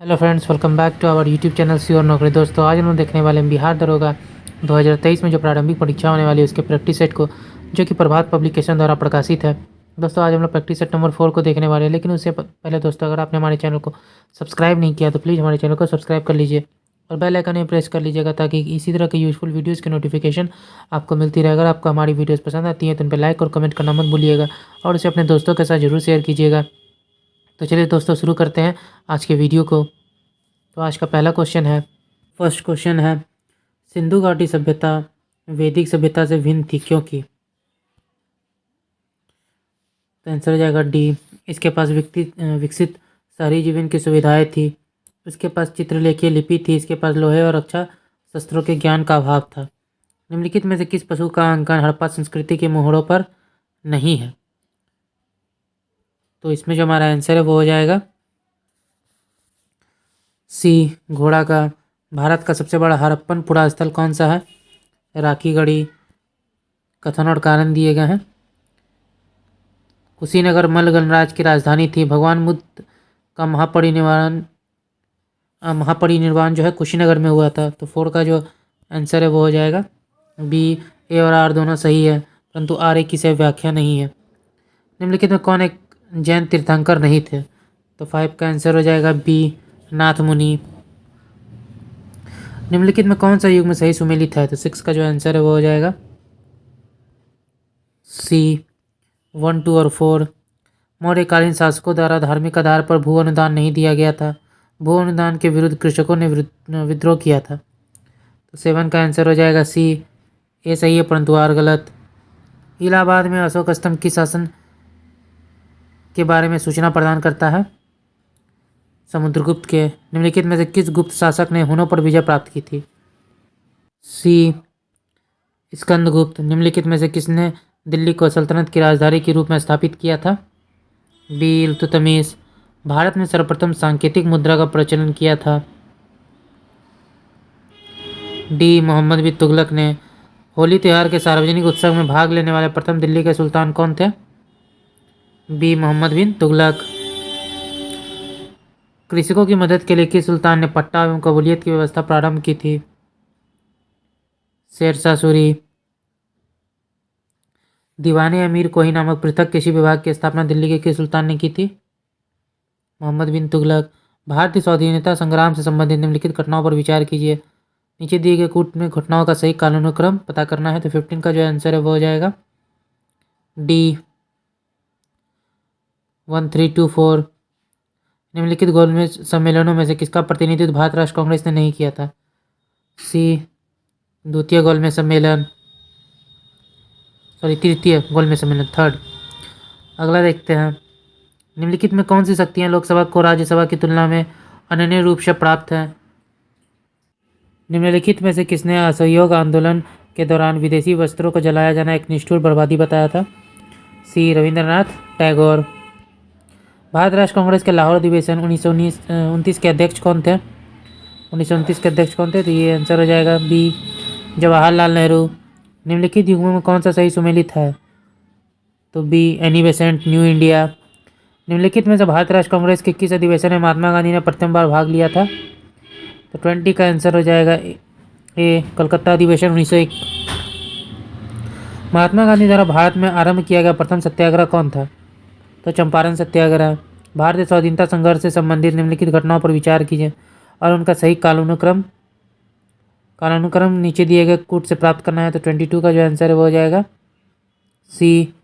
Hello friends, welcome back to our YouTube channel Sure Naukri. दोस्तों, आज हम लोग देखने वाले हैं बिहार दरोगा 2023 में जो प्रारंभिक परीक्षा होने वाली है उसके प्रैक्टिस सेट को, जो कि प्रभात पब्लिकेशन द्वारा प्रकाशित है। दोस्तों, आज हम लोग प्रैक्टिस सेट नंबर 4 को देखने वाले हैं, लेकिन उससे पहले दोस्तों, अगर आपने हमारे चैनल को सब्सक्राइब नहीं किया तो प्लीज़ हमारे चैनल को सब्सक्राइब कर लीजिए और बेल आइकन में प्रेस कर लीजिएगा, ताकि इसी तरह के यूजफुल वीडियोज़ की नोटिफिकेशन आपको मिलती रहे। अगर आपको हमारी वीडियोज़ पसंद आती हैं तो उन पर लाइक और कमेंट करना मत भूलिएगा और उसे अपने दोस्तों के साथ ज़रूर शेयर कीजिएगा। तो चलिए दोस्तों, शुरू करते हैं आज के वीडियो को। तो आज का पहला क्वेश्चन है, फर्स्ट क्वेश्चन है, सिंधु घाटी सभ्यता वैदिक सभ्यता से भिन्न थी क्योंकि? तो आंसर हो जाएगा डी, इसके पास विकसित शहरी जीवन की सुविधाएं थी, उसके पास चित्रलेखीय लिपि थी, इसके पास लोहे और रक्षा शस्त्रों के ज्ञान का अभाव था। निम्नलिखित में से किस पशु का अंकन हड़प्पा संस्कृति के मोहरों पर नहीं है? तो इसमें जो हमारा आंसर है वो हो जाएगा सी, घोड़ा का। भारत का सबसे बड़ा हड़प्पन पुरास्थल कौन सा है? राखीगढ़ी। कथन और कारण दिए गए हैं। कुशीनगर मल्ल गणराज्य की राजधानी थी। भगवान बुद्ध का महापरिनिर्वाण जो है कुशीनगर में हुआ था। तो 4 का जो आंसर है वो हो जाएगा बी। ए और आर दोनों सही है, परंतु आर एक की सही व्याख्या नहीं है। निम्नलिखित में कौन एक जैन तीर्थंकर नहीं थे? तो 5 का आंसर हो जाएगा बी, नाथ मुनि। निम्नलिखित में कौन सा युग में सही सुमेलित है? तो 6 का जो आंसर है वो हो जाएगा सी, 1, 2 और 4। मौर्यकालीन शासकों द्वारा धार्मिक आधार पर भू अनुदान नहीं दिया गया था। भू अनुदान के विरुद्ध कृषकों ने विद्रोह किया था। तो 7 का आंसर हो जाएगा सी, ए सही है परंतु आर गलत। इलाहाबाद में अशोक स्तंभ किस शासन के बारे में सूचना प्रदान करता है? समुद्रगुप्त के। निम्नलिखित में से किस गुप्त शासक ने हुनों पर विजय प्राप्त की थी? सी, स्कंदगुप्त। निम्नलिखित में से किसने दिल्ली को सल्तनत की राजधानी के रूप में स्थापित किया था? बी, इल्तुतमिश। भारत में सर्वप्रथम सांकेतिक मुद्रा का प्रचलन किया था। डी, मोहम्मद बिन तुगलक ने। होली त्यौहार के सार्वजनिक उत्सव में भाग लेने वाले प्रथम दिल्ली के सुल्तान कौन थे? बी, मोहम्मद बिन तुगलक। कृषकों की मदद के लिए किस सुल्तान ने पट्टा एवं कबूलियत की व्यवस्था प्रारंभ की थी? शेरशाह सूरी। दीवाने अमीर कोही नामक पृथक कृषि विभाग की स्थापना दिल्ली के किस सुल्तान ने की थी? मोहम्मद बिन तुगलक। भारतीय स्वाधीनता संग्राम से संबंधित निम्नलिखित घटनाओं पर विचार कीजिए। नीचे दिए गए कूट में घटनाओं का सही कालानुक्रम पता करना है। तो 15 का जो आंसर है वो हो जाएगा डी, 1, 3, 2, 4। निम्नलिखित गोलमेज सम्मेलनों में से किसका प्रतिनिधित्व भारत राष्ट्र कांग्रेस ने नहीं किया था? सी, द्वितीय गोलमेज सम्मेलन, तृतीय गोलमेज सम्मेलन, थर्ड। अगला देखते हैं, निम्नलिखित में कौन सी शक्तियां लोकसभा को राज्यसभा की तुलना में अनन्य रूप से प्राप्त हैं? निम्नलिखित में से किसने असहयोग आंदोलन के दौरान विदेशी वस्त्रों को जलाया जाना एक निष्ठुर बर्बादी बताया था? सी, रविंद्रनाथ टैगोर। भारत राष्ट्र कांग्रेस के लाहौर अधिवेशन 1929 के अध्यक्ष कौन थे? 1929 के अध्यक्ष कौन थे? तो ये आंसर हो जाएगा बी, जवाहरलाल नेहरू। निम्नलिखित युग्मों में कौन सा सही सुमेलित है? तो B, Annie Besant, New India. निम्नलिखित में से भारत राष्ट्र कांग्रेस के किस अधिवेशन में महात्मा गांधी ने प्रथम बार भाग लिया था? तो 20 का आंसर हो जाएगा ए, कलकत्ता अधिवेशन 1901। महात्मा गांधी द्वारा भारत में आरंभ किया गया प्रथम सत्याग्रह कौन था? तो चंपारण सत्याग्रह। भारतीय स्वाधीनता संघर्ष से संबंधित निम्नलिखित घटनाओं पर विचार कीजिए और उनका सही कालानुक्रम नीचे दिए गए कूट से प्राप्त करना है। तो 22 का जो आंसर है वो हो जाएगा सी,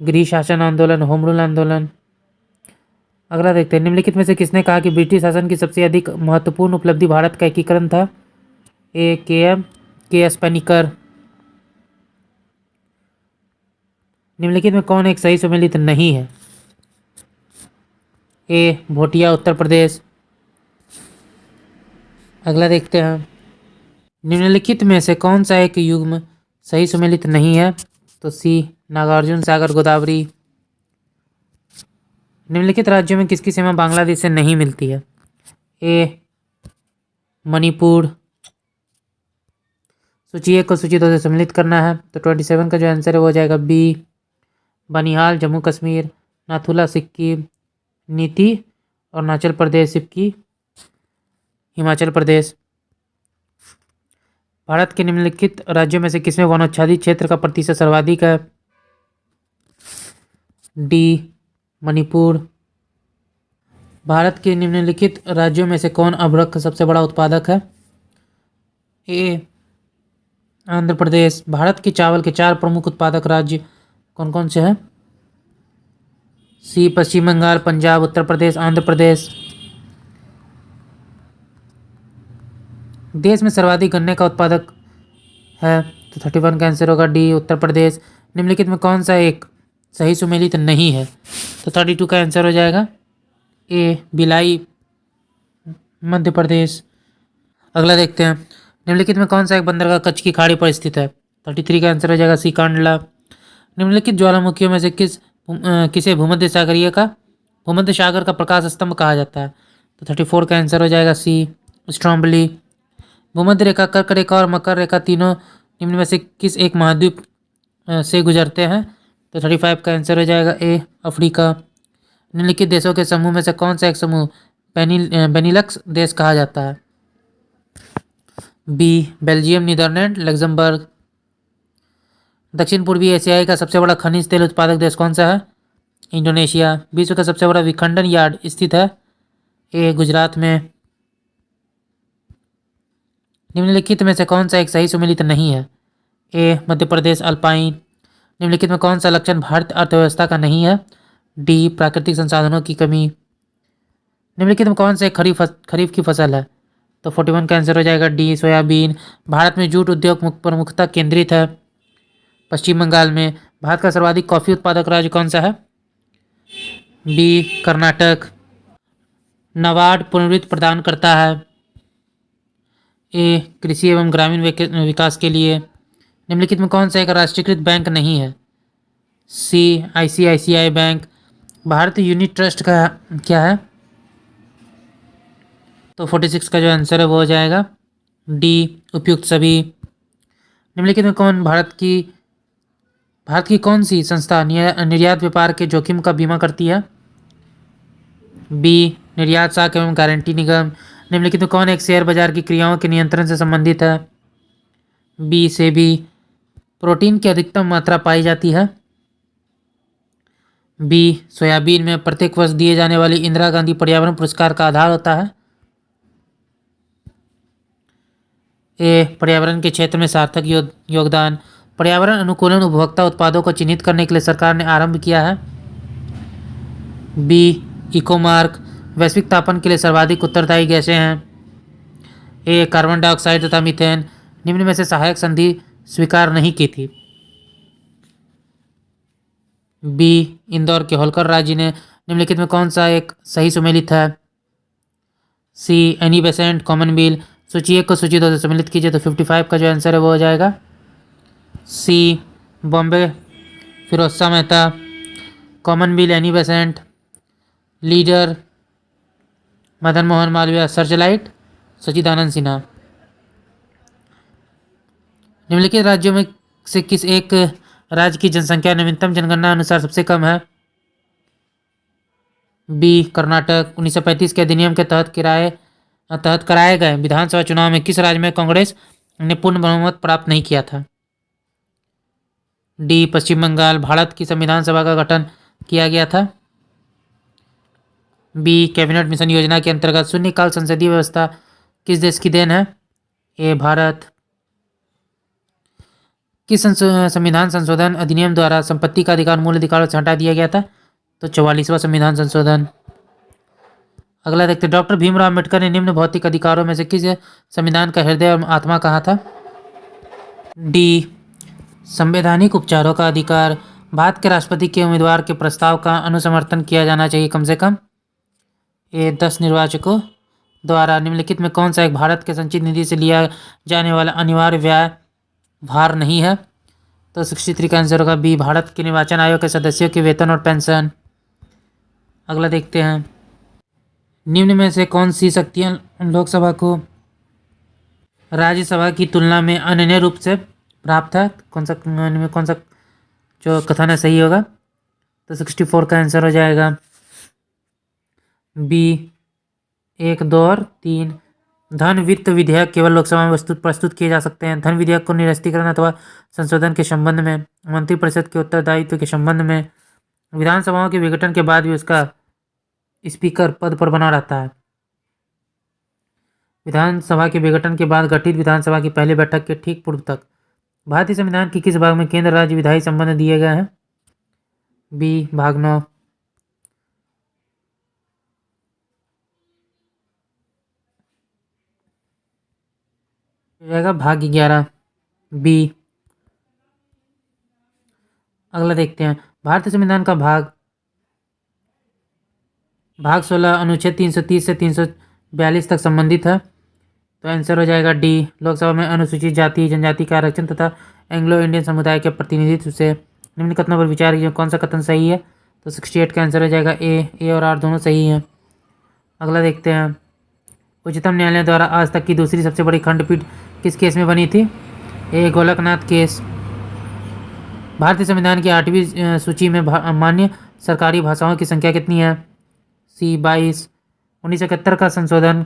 गृह शासन आंदोलन, होम रूल आंदोलन। अगला देखते हैं, निम्नलिखित में से किसने कहा कि ब्रिटिश शासन की सबसे अधिक महत्वपूर्ण उपलब्धि भारत का एकीकरण था? ए, के एस पेनिकर। निम्नलिखित में कौन एक सही सुमेलित नहीं है? ए, भोटिया, उत्तर प्रदेश। अगला देखते हैं, निम्नलिखित में से कौन सा एक युग्म सही सुमेलित नहीं है? तो सी, नागार्जुन सागर गोदावरी। निम्नलिखित राज्यों में किसकी सीमा बांग्लादेश से नहीं मिलती है? ए, मणिपुर। सूची 1 को सूची 2 से सम्मिलित करना है। तो 27 का जो आंसर है वो हो जाएगा बी, बनिहाल जम्मू कश्मीर, नाथुला सिक्किम, नीति अरुणाचल प्रदेश, सिक्किम, हिमाचल प्रदेश। भारत के निम्नलिखित राज्यों में से किसमें वनोच्छादित क्षेत्र का प्रतिशत सर्वाधिक है? डी, मणिपुर। भारत के निम्नलिखित राज्यों में से कौन अभ्रक का सबसे बड़ा उत्पादक है? ए, आंध्र प्रदेश। भारत के चावल के 4 प्रमुख उत्पादक राज्य कौन कौन से हैं? सी, पश्चिम बंगाल, पंजाब, उत्तर प्रदेश, आंध्र प्रदेश। देश में सर्वाधिक गन्ने का उत्पादक है, तो 31 का आंसर होगा डी, उत्तर प्रदेश। निम्नलिखित में कौन सा एक सही सुमेलित नहीं है? तो 32 का आंसर हो जाएगा ए, भिलाई, मध्य प्रदेश। अगला देखते हैं, निम्नलिखित में कौन सा एक बंदरगाह कच्छ की खाड़ी पर स्थित है? 33 का आंसर हो जाएगा सी, कांडला। निम्नलिखित ज्वालामुखियों में से किसे भूमध्य सागर का प्रकाश स्तंभ कहा जाता है? तो 34 का आंसर हो जाएगा सी, स्ट्रॉम्बली। भूमध्य रेखा, कर्क रेखा और मकर रेखा तीनों निम्न में से किस एक महाद्वीप से गुजरते हैं? तो 35 का आंसर हो जाएगा ए, अफ्रीका। निम्नलिखित देशों के समूह में से कौन सा एक समूह बेनिलक्स देश कहा जाता है? B, Belgium, Netherlands, Luxembourg. दक्षिण पूर्वी एशियाई का सबसे बड़ा खनिज तेल उत्पादक देश कौन सा है? इंडोनेशिया। विश्व का सबसे बड़ा विखंडन यार्ड स्थित है? ए, गुजरात में। निम्नलिखित में से कौन सा एक सही सुमेलित नहीं है? ए, मध्य प्रदेश, अल्पाइन। निम्नलिखित में कौन सा लक्षण भारतीय अर्थव्यवस्था का नहीं है? डी, प्राकृतिक संसाधनों की कमी। निम्नलिखित में कौन सा एक खरीफ की फसल है? तो 41 का आंसर हो जाएगा डी, सोयाबीन। भारत में जूट उद्योग प्रमुखता केंद्रित है पश्चिम बंगाल में। भारत का सर्वाधिक कॉफी उत्पादक राज्य कौन सा है? बी, कर्नाटक। नाबार्ड पुनर्वित्त प्रदान करता है? ए, कृषि एवं ग्रामीण विकास के लिए। निम्नलिखित में कौन सा एक राष्ट्रीयकृत बैंक नहीं है? सी, आईसीआईसीआई बैंक। भारतीय यूनिट ट्रस्ट का क्या है? तो 46 का जो आंसर है वो हो जाएगा डी, उपयुक्त सभी। निम्नलिखित में कौन भारत की कौन सी संस्था निर्यात व्यापार के जोखिम का बीमा करती है? बी, निर्यात साख एवं गारंटी निगम। निम्नलिखित में कौन एक शेयर बाजार की क्रियाओं के नियंत्रण से संबंधित है? बी, सेबी। प्रोटीन की अधिकतम मात्रा पाई जाती है? बी, सोयाबीन में। प्रत्येक वर्ष दिए जाने वाली इंदिरा गांधी पर्यावरण पुरस्कार का आधार होता है? ए, पर्यावरण के क्षेत्र में सार्थक योगदान। पर्यावरण अनुकूलन उपभोक्ता उत्पादों को चिन्हित करने के लिए सरकार ने आरंभ किया है? B, Ecomark. वैश्विक तापन के लिए सर्वाधिक उत्तरदायी गैसें हैं? ए, कार्बन डाइऑक्साइड तथा मीथेन। निम्न में से सहायक संधि स्वीकार नहीं की थी? बी, इंदौर के होलकर राज्य ने। निम्नलिखित में कौन सा एक सही सुमेलित है? सी, एनी बेसेंट, कॉमनवेल्थ। सूची 1 को सूची 2 से सम्मिलित कीजिए, तो 55 का जो आंसर है वो हो जाएगा C, Bombay, Firoz Shah Mehta. Commonwealth, Annie Besant. Leader, Madan Mohan Malaviya. Searchlight, Sachchidanand Sinha. निम्नलिखित राज्यों में से किस एक राज्य की जनसंख्या नवीनतम जनगणना अनुसार सबसे कम है? बी, कर्नाटक। 1935 के अधिनियम के तहत कराए गए विधानसभा चुनाव में किस राज्य में कांग्रेस ने पूर्ण बहुमत प्राप्त नहीं किया था? डी, पश्चिम बंगाल। भारत की संविधान सभा का गठन किया गया था? बी, कैबिनेट मिशन योजना के अंतर्गत। शून्यकाल संसदीय व्यवस्था किस देश की देन है? ए, भारत। किस संविधान संशोधन अधिनियम द्वारा संपत्ति का अधिकार मूल अधिकार से हटा दिया गया था? तो 44वां संविधान संशोधन। अगला देखते हैं, डॉक्टर भीमराव अम्बेडकर ने निम्न भौतिक अधिकारों में से किस संविधान का हृदय और आत्मा कहा था? डी, संवैधानिक उपचारों का अधिकार। भारत के राष्ट्रपति के उम्मीदवार के प्रस्ताव का अनुसमर्थन किया जाना चाहिए कम से कम 10 निर्वाचकों द्वारा। निम्नलिखित में कौन सा एक भारत के संचित निधि से लिया जाने वाला अनिवार्य व्यय भार नहीं है? तो 63 का आंसर होगा बी, भारत के निर्वाचन आयोग के सदस्यों के वेतन और पेंशन। अगला देखते हैं, निम्न में से कौन सी शक्तियां लोकसभा को राज्यसभा की तुलना में अनन्य रूप से प्राप्त है? कौन सा जो कथन है सही होगा? तो 64 का आंसर हो जाएगा बी 1, 2 और 3। धन वित्त विधेयक केवल लोकसभा में प्रस्तुत किए जा सकते हैं। धन विधेयक को निरस्तीकरण अथवा संशोधन के संबंध में, मंत्रिपरिषद के उत्तरदायित्व के संबंध में, विधानसभाओं के विघटन के बाद भी उसका स्पीकर पद पर बना रहता है। विधानसभा के विघटन के बाद गठित विधानसभा की पहली बैठक के ठीक पूर्व तक। भारतीय संविधान के किस भाग में केंद्र राज्य विधायी संबंध दिए गए हैं? बी भाग 9। जाएगा भाग 11 बी। अगला देखते हैं। भारतीय संविधान का भाग 16 अनुच्छेद 330 से 342 तक संबंधित है, तो आंसर हो जाएगा डी। लोकसभा में अनुसूचित जाति जनजाति का आरक्षण तथा एंग्लो इंडियन समुदाय के प्रतिनिधित्व से निम्न कथनों पर विचार कीजिए, कौन सा कथन सही है? तो 68 का आंसर हो जाएगा ए और आर दोनों सही हैं। अगला देखते हैं। उच्चतम न्यायालय द्वारा आज तक की दूसरी सबसे बड़ी खंडपीठ किस केस में बनी थी? ए गोलकनाथ केस। भारतीय संविधान की 8वीं सूची में मान्य सरकारी भाषाओं की संख्या कितनी है? सी 22। 1971 का संशोधन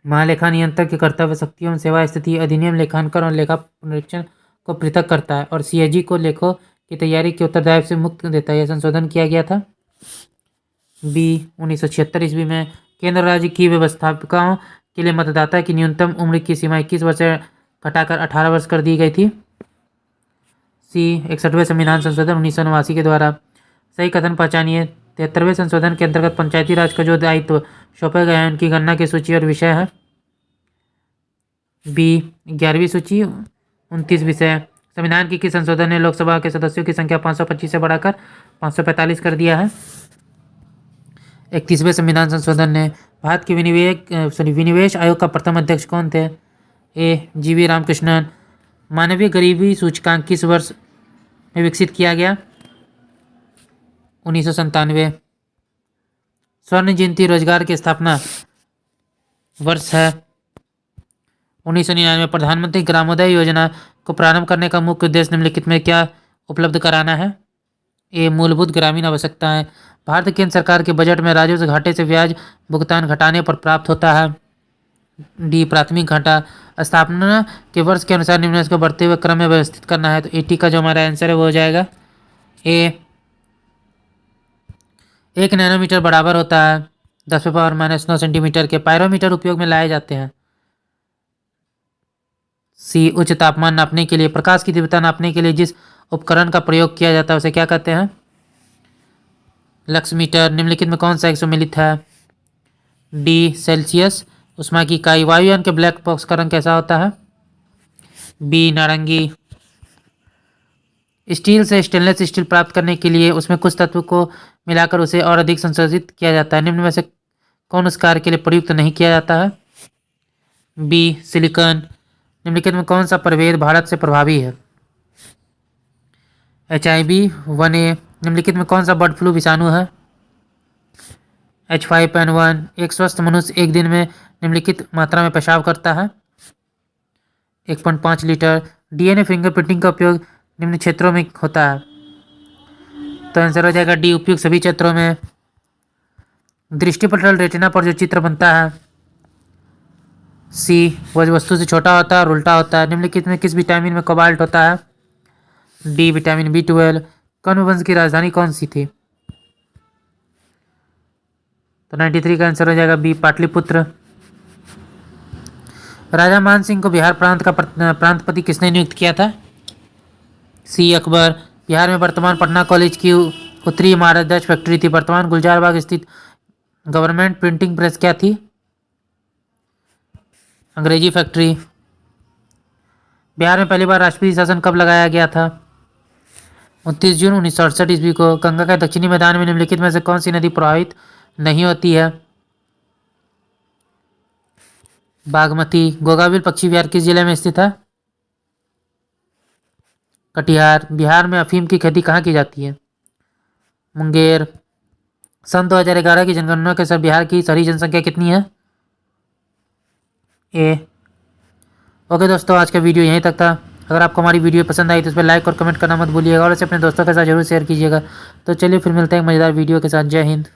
महालेखा नियंत्रक के कर्तव्य, शक्तियों, सेवा स्थिति, अधिनियम, लेखांकन और लेखा पुनरीक्षण को पृथक करता है और सीएजी को लेखों की तैयारी के उत्तरदायित्व से मुक्त देता है। यह संशोधन किया गया था बी 1976 ईस्वी में। केंद्र राज्य की व्यवस्थापिकाओं के लिए मतदाता की न्यूनतम उम्र की सीमा 21 वर्ष से घटाकर 18 वर्ष कर दी गई थी। सी 61वें संविधान संशोधन 1989 के द्वारा। सही कथन पहचानिए। 73वें संशोधन के अंतर्गत पंचायती राज का जो दायित्व सौंपे गए हैं उनकी गणना की सूची और विषय है बी 11वीं सूची 29 विषय। संविधान की किस संशोधन ने लोकसभा के सदस्यों की संख्या 525 से बढ़ाकर 545 कर दिया है? 31वें संविधान संशोधन ने। भारत के विनिवेश आयोग का प्रथम अध्यक्ष कौन थे? ए जीवी रामकृष्णन। मानवीय गरीबी सूचकांक किस वर्ष में विकसित किया गया? 1997। स्वर्ण जयंती रोजगार की स्थापना वर्ष है 1999। प्रधानमंत्री ग्रामोदय योजना को प्रारंभ करने का मुख्य उद्देश्य निम्नलिखित में क्या उपलब्ध कराना है? ए मूलभूत ग्रामीण आवश्यकताएं। भारत केंद्र सरकार के बजट में राजस्व घाटे से ब्याज भुगतान घटाने पर प्राप्त होता है। डी प्राथमिक घाटा। स्थापना के वर्ष के अनुसार निम्न को बढ़ते हुए क्रम में व्यवस्थित करना है, तो 80 का जो हमारा आंसर है वो हो जाएगा ए। 1 नैनोमीटर बराबर होता है 10⁻⁻9 सेंटीमीटर के। पायरोमीटर उपयोग में लाए जाते हैं। सी उच्च तापमान नापने के लिए। प्रकाश की तीव्रता नापने के लिए जिस उपकरण का प्रयोग किया जाता है उसे क्या कहते हैं? लक्समीटर। निम्नलिखित में कौन सा एक सम्मिलित है? D Celsius. उष्मा की इकाई। वायुयान के ब्लैक बॉक्स का रंग कैसा होता है? बी नारंगी। स्टील से स्टेनलेस स्टील प्राप्त करने के लिए उसमें कुछ तत्व को मिलाकर उसे और अधिक संशोधित किया जाता है। निम्न में से कौन उस कार्य के लिए प्रयुक्त नहीं किया जाता है? B silicon. निम्नलिखित में कौन सा प्रभेद भारत से प्रभावी है? HIV-1A। निम्नलिखित में कौन सा बर्ड फ्लू विषाणु है? H5N1। एक स्वस्थ मनुष्य एक दिन में निम्नलिखित मात्रा में पेशाब करता है 1.5 लीटर। DNA फिंगरप्रिंटिंग का उपयोग निम्न क्षेत्रों में होता है, तो आंसर हो जाएगा डी उपयुक्त सभी क्षेत्रों में। दृष्टिपटल रेटिना पर जो चित्र बनता है सी वह वस्तु से छोटा होता है और उल्टा होता है। निम्नलिखित में किस विटामिन में कोबाल्ट होता है? D vitamin B12। कण्व वंश की राजधानी कौन सी थी? तो 93 का आंसर हो जाएगा बी पाटलिपुत्र। राजा मान सिंह को बिहार प्रांत का प्रांतपति किसने नियुक्त किया था? सी अकबर। बिहार में वर्तमान पटना कॉलेज की उत्तरी इमारत डच फैक्ट्री थी। वर्तमान गुलजार बाग स्थित गवर्नमेंट प्रिंटिंग प्रेस क्या थी? अंग्रेजी फैक्ट्री। बिहार में पहली बार राष्ट्रपति शासन कब लगाया गया था? 29 जून 1968 ईस्वी को। गंगा के दक्षिणी मैदान में निम्नलिखित में से कौन सी नदी प्रवाहित नहीं होती है? बागमती। गोगाबिल पक्षी बिहार किस जिले में स्थित है? कटिहार। बिहार में अफीम की खेती कहाँ की जाती है? मुंगेर। सन 2011 की जनगणना के अनुसार बिहार की शहरी जनसंख्या कितनी है? ए। ओके दोस्तों, आज का वीडियो यहीं तक था। अगर आपको हमारी वीडियो पसंद आई तो इस पर लाइक और कमेंट करना मत भूलिएगा और इसे अपने दोस्तों के साथ जरूर शेयर कीजिएगा। तो चलिए फिर मिलते हैं एक मज़ेदार वीडियो के साथ। जय हिंद।